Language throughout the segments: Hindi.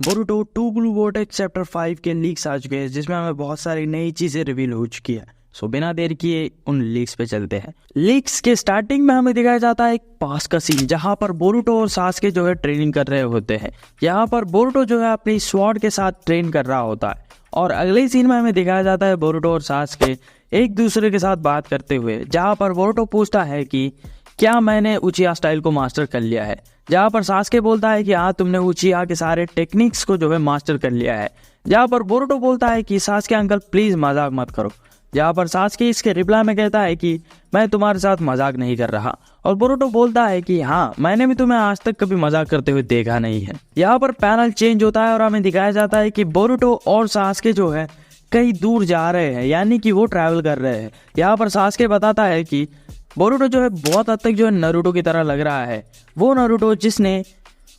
Boruto two blue vortex chapter 5 के लीक्स आ चुके हैं जिसमें हमें बहुत सारी नई चीजें रिवील हो चुकी है। सो बिना देर किए उन लीक्स पे चलते हैं। लीक्स के स्टार्टिंग में हमें दिखाया जाता है एक पास का सीन जहां पर बोरुटो और सास्के जो है ट्रेनिंग कर रहे होते हैं। यहाँ पर बोरुटो जो है अपनी स्वॉर्ड के साथ ट्रेन कर रहा होता है और अगले सीन में हमें दिखाया जाता है बोरुटो और सास्के एक दूसरे के साथ बात करते हुए, जहाँ पर बोरुटो पूछता है कि क्या मैंने उचिया स्टाइल को मास्टर कर लिया है, जहाँ पर सास्के बोलता है कि हाँ तुमने उचिया के सारे टेक्निक्स को जो है मास्टर कर लिया है। जहाँ पर बोरुटो बोलता है कि सास्के अंकल प्लीज मजाक मत करो, जहाँ पर सास्के इसके रिप्लाई में कहता है कि मैं तुम्हारे साथ मजाक नहीं कर रहा। और बोरुटो बोलता है कि हाँ मैंने भी तुम्हें आज तक कभी मजाक करते हुए देखा नहीं है। यहाँ पर पैनल चेंज होता है और हमें दिखाया जाता है कि बोरुटो और सास्के जो है कहीं दूर जा रहे हैं, यानी कि वो ट्रैवल कर रहे हैं। यहाँ पर सास्के बताता है कि बोरुटो जो है बहुत हद तक जो है नारुतो की तरह लग रहा है, वो नारुतो जिसने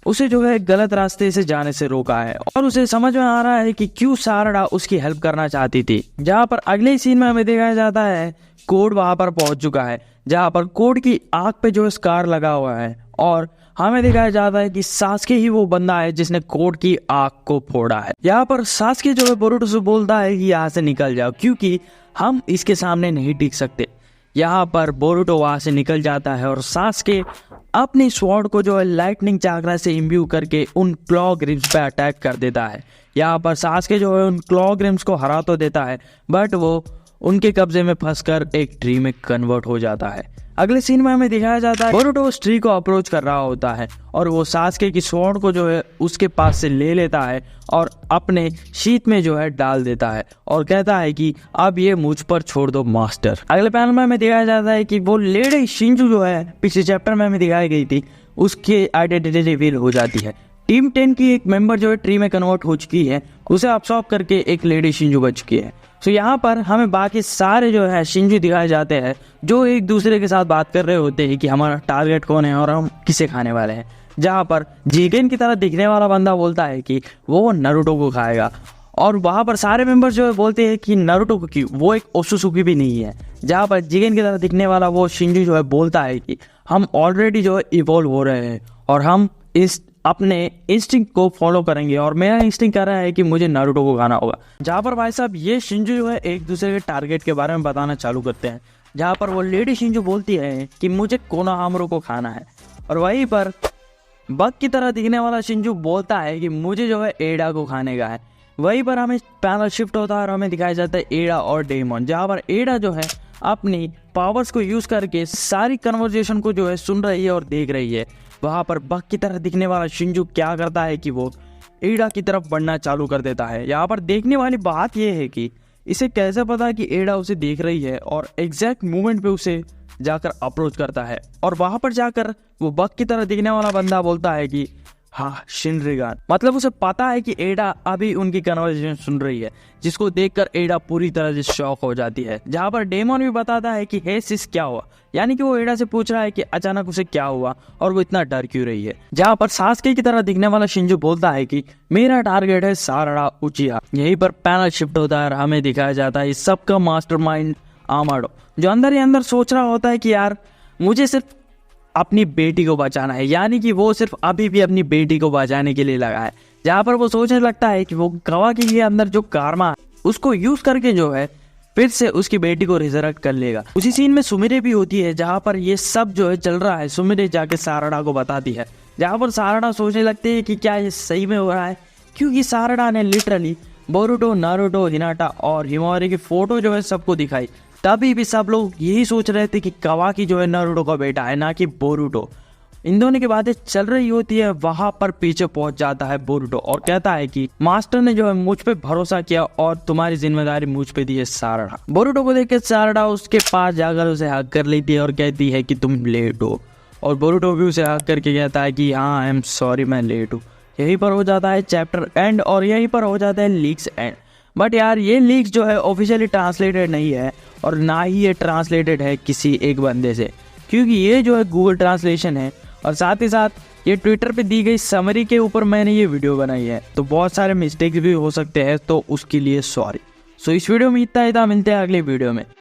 उसे जो है गलत रास्ते से जाने से रोका है और उसे समझ में आ रहा है कि क्यों सारडा उसकी हेल्प करना चाहती थी। जहाँ पर अगले सीन में हमें दिखाया जाता है कोड वहां पर पहुंच चुका है, जहाँ पर कोड की आंख पे जो स्कार लगा हुआ है और हमें दिखाया जाता है कि सास्के ही वो बंदा है जिसने कोड की आंख को फोड़ा है। यहाँ पर सास्के जो है बोरुटो से बोलता है कि यहाँ से निकल जाओ क्योंकि हम इसके सामने नहीं टिक सकते। यहाँ पर बोरुटो वहां से निकल जाता है और सास्के अपनी स्वॉर्ड को जो है लाइटनिंग चाकरा से इम्ब्यू करके उन क्लॉ ग्रिम्स पे अटैक कर देता है। यहाँ पर सास्के जो है उन क्लॉ ग्रिम्स को हरा तो देता है बट वो उनके कब्जे में फंसकर एक ट्री में कन्वर्ट हो जाता है। अगले सीन में हमें दिखाया जाता है बोरुटो उस ट्री को अप्रोच कर रहा होता है और वो सास्के की स्वॉर्ड को जो है उसके पास से ले लेता है और अपने शीट में जो है डाल देता है और कहता है कि अब ये मुझ पर छोड़ दो मास्टर। अगले पैनल में हमें दिखाया जाता है कि वो लेडी शिंजू जो है पिछले चैप्टर में हमें दिखाई गई थी, उसकी आइडेंटिटी रिवील हो जाती है। टीम 10 की एक मेंबर जो है ट्री में कन्वर्ट हो चुकी है, उसे अब्सॉर्ब करके एक लेडी शिंजू बच चुकी है। तो यहाँ पर हमें बाकी सारे जो है शिंजू दिखाए जाते हैं जो एक दूसरे के साथ बात कर रहे होते हैं कि हमारा टारगेट कौन है और हम किसे खाने वाले हैं। जहाँ पर जिगेन की तरह दिखने वाला बंदा बोलता है कि वो नारुतो को खाएगा और वहाँ पर सारे मेंबर्स जो है बोलते हैं कि नारुतो को क्यों, वो एक ओत्सुसुकी भी नहीं है। जहाँ पर जिगेन की तरह दिखने वाला वो शिंजू जो है बोलता है कि हम ऑलरेडी जो है इवॉल्व हो रहे हैं और हम इस अपने इंस्टिंक्ट को फॉलो करेंगे और मेरा इंस्टिंक्ट कह रहा है कि मुझे नारुतो को खाना होगा। जहाँ पर भाई साहब ये शिंजू जो है एक दूसरे के टारगेट के बारे में बताना चालू करते हैं, जहाँ पर वो लेडी शिंजू बोलती है कि मुझे कोनोहामारू को खाना है और वहीं पर बग की तरह दिखने वाला शिंजू बोलता है कि मुझे जो है एडा को खाने का है। वहीं पर हमें पैनल शिफ्ट होता है और हमें दिखाया जाता है एडा और डेमन, जहाँ पर एडा जो है अपनी पावर्स को यूज करके सारी कन्वर्जेशन को जो है सुन रही है और देख रही है। वहां पर बग की तरह दिखने वाला शिंजू क्या करता है कि वो एडा की तरफ बढ़ना चालू कर देता है। यहाँ पर देखने वाली बात यह है कि इसे कैसे पता कि एडा उसे देख रही है और एग्जैक्ट मोमेंट पे उसे जाकर अप्रोच करता है और वहां पर जाकर वो बग की तरह दिखने वाला बंदा बोलता है कि हाँ शिनरिगान, मतलब उसे पता है कि एडा अभी उनकी कन्वर्सेशन सुन रही है, जिसको देखकर एडा पूरी तरह से शॉक हो जाती है। जहाँ पर डेमन भी बताता है कि हे सिस क्या हुआ, यानी कि वो एडा से पूछ रहा है कि अचानक उसे क्या हुआ और वो इतना डर क्यों रही है। जहाँ पर सास्के की तरह दिखने वाला शिंजू बोलता है कि मेरा टारगेट है सारडा उचिया। यहीं पर पैनल शिफ्ट होता है और हमें दिखाया जाता है इस सबका मास्टरमाइंड आमाडो, जो अंदर ही अंदर सोच रहा होता है कि यार मुझे सिर्फ अपनी बेटी को बचाना है, यानी कि वो सिर्फ अभी भी अपनी बेटी को बचाने के लिए लगा है। जहाँ पर वो सोचने लगता है कि वो कावाकी के अंदर जो कारमा है उसको यूज करके जो है फिर से उसकी बेटी को रिजरेक्ट कर लेगा। उसी सीन में सुमिरे भी होती है, जहाँ पर ये सब जो है चल रहा है सुमिरे जाके सारडा को बताती है। जहाँ पर सारडा सोचने लगती है कि क्या ये सही में हो रहा है, क्योंकि सारडा ने लिटरली बोरुटो, नारुतो, हिनाटा और हिमावरी की फोटो जो है सबको दिखाई। तभी भी सब लोग यही सोच रहे थे कि कावाकी जो है नारुतो का बेटा है, ना कि बोरुटो। इन दोनों की बातें चल रही होती है, वहां पर पीछे पहुंच जाता है बोरुटो और कहता है कि मास्टर ने जो है मुझ पे भरोसा किया और तुम्हारी जिम्मेदारी मुझ पे दी है सारडा। बोरुटो को देख के सारडा उसके पास जाकर उसे हक कर लेती है और कहती है कि तुम लेट हो और बोरुटो भी उसे हक करके कहता है कि हाँ आई एम सॉरी मैं लेट हूँ। यहीं पर हो जाता है चैप्टर एंड और यहीं पर हो जाता है लीक्स एंड। बट यार ये लीक्स जो है ऑफिशियली ट्रांसलेटेड नहीं है और ना ही ये ट्रांसलेटेड है किसी एक बंदे से, क्योंकि ये जो है गूगल ट्रांसलेशन है और साथ ही साथ ये ट्विटर पे दी गई समरी के ऊपर मैंने ये वीडियो बनाई है, तो बहुत सारे मिस्टेक्स भी हो सकते हैं, तो उसके लिए सॉरी। सो इस वीडियो में इतना ही था, मिलते हैं अगले वीडियो में।